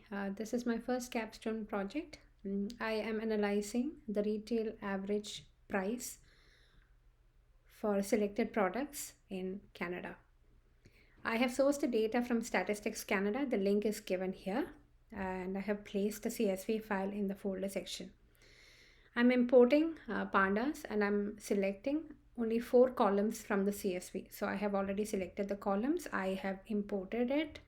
This is my first Capstone project. I am analyzing the retail average price for selected products in Canada. I have sourced the data from Statistics Canada. The link is given here, and I have placed the CSV file in the folder section. I'm importing pandas and I'm selecting only 4 columns from the CSV. So I have already selected the columns. I have imported it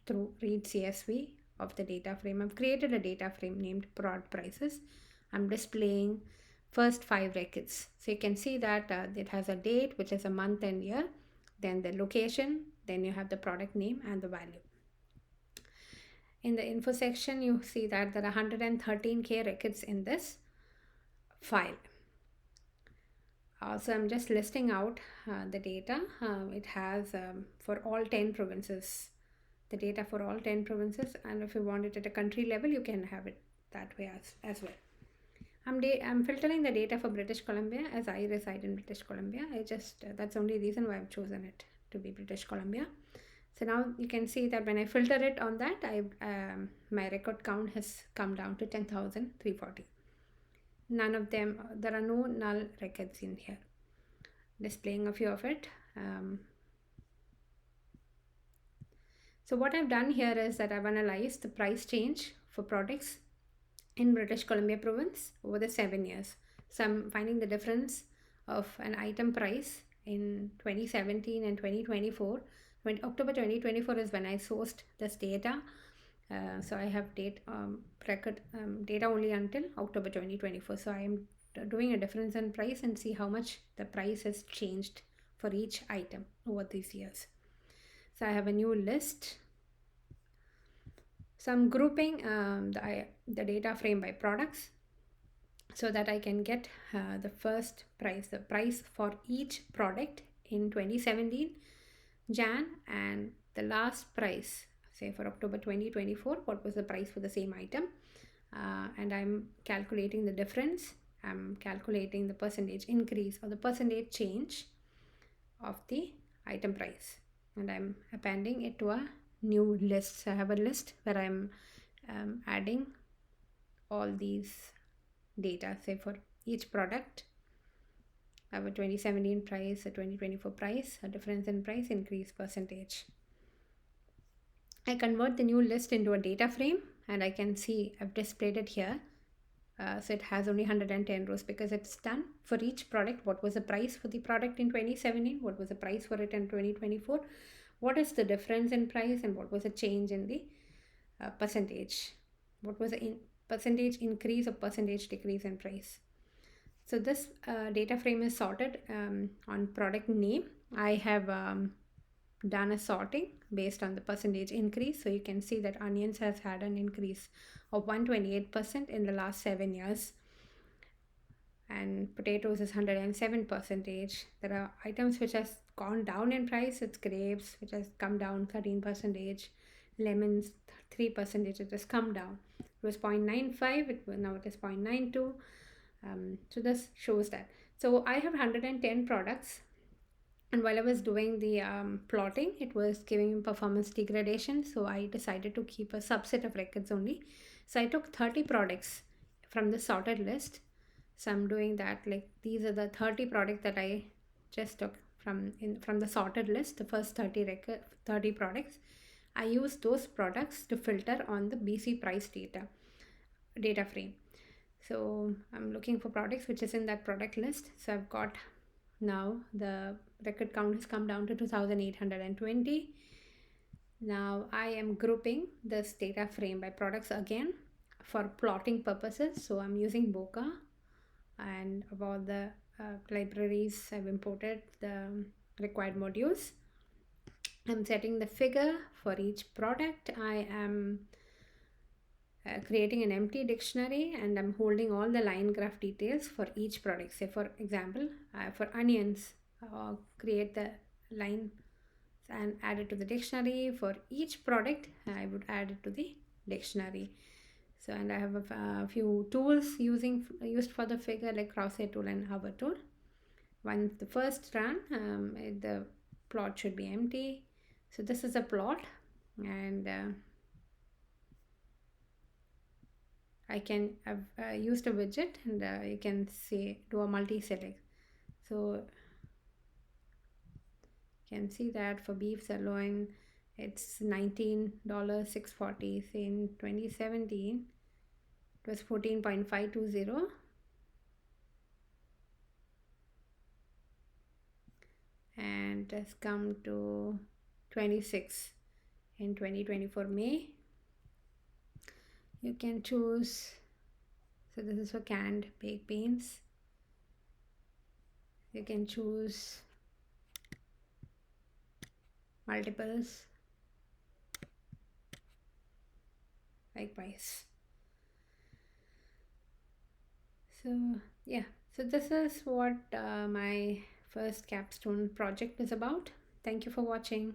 through read CSV of the data frame. I've created a data frame named prod prices. I'm displaying first 5 records. So you can see that it has a date, which is a month and year, then the location, then you have the product name and the value. In the info section, you see that there are 113K records in this file. So I'm just listing out the data. It has for all 10 provinces, the data for all 10 provinces, and if you want it at a country level, you can have it that way as well. I'm filtering the data for British Columbia as I reside in British Columbia. That's the only reason why I've chosen it to be British Columbia. So now you can see that when I filter it on that, my record count has come down to 10,340. None of them, there are no null records in here. Displaying a few of it. So what I've done here is that I've analyzed the price change for products in British Columbia province over the 7 years. So I'm finding the difference of an item price in 2017 and 2024. October 2024 is when I sourced this data. So I have record data only until October 2024. So I am doing a difference in price and see how much the price has changed for each item over these years. So I have a new list. So I'm grouping the data frame by products so that I can get the first price, the price for each product in 2017 Jan, and the last price, say for October 2024, what was the price for the same item, and I'm calculating the difference. I'm calculating the percentage increase or the percentage change of the item price, and I'm appending it to a new list. So I have a list where I'm adding all these data, say for each product. I have a 2017 price, a 2024 price, a difference in price, increase percentage. I convert the new list into a data frame, and I can see I've displayed it here. So it has only 110 rows because it's done for each product. What was the price for the product in 2017? What was the price for it in 2024? What is the difference in price, and what was the change in the percentage? What was the percentage increase or percentage decrease in price? So this data frame is sorted on product name. I have done a sorting based on the percentage increase. So you can see that onions has had an increase of 128% in the last 7 years. And potatoes is 107%. There are items which has gone down in price. It's grapes, which has come down 13%. Lemons, 3%. It has come down. It was 0.95. Now it is 0.92. So this shows that. So I have 110 products, and while I was doing the plotting, it was giving me performance degradation. So I decided to keep a subset of records only. So I took 30 products from the sorted list. So I'm doing that, like these are the 30 products that I just took from the sorted list, the first 30 products. I use those products to filter on the BC price data frame. So I'm looking for products which is in that product list. So I've got now the record count has come down to 2,820. Now I am grouping this data frame by products again for plotting purposes. So I'm using Boca, and about the libraries, I've imported the required modules. I'm setting the figure for each product. I am creating an empty dictionary, and I'm holding all the line graph details for each product. Say for example, for onions, create the line and add it to the dictionary. For each product, I would add it to the dictionary. So, and I have a few tools used for the figure, like crosshair tool and hover tool. Once the first run, the plot should be empty. So this is a plot, and I can I've used a widget, and you can say do a multi-select. So you can see that for beef sirloin, it's $19 in 2017. It was 14.520, and has come to 26 in 2024 May. You can choose. So this is for canned baked beans. You can choose multiples likewise. So yeah, so this is what my first capstone project is about. Thank you for watching.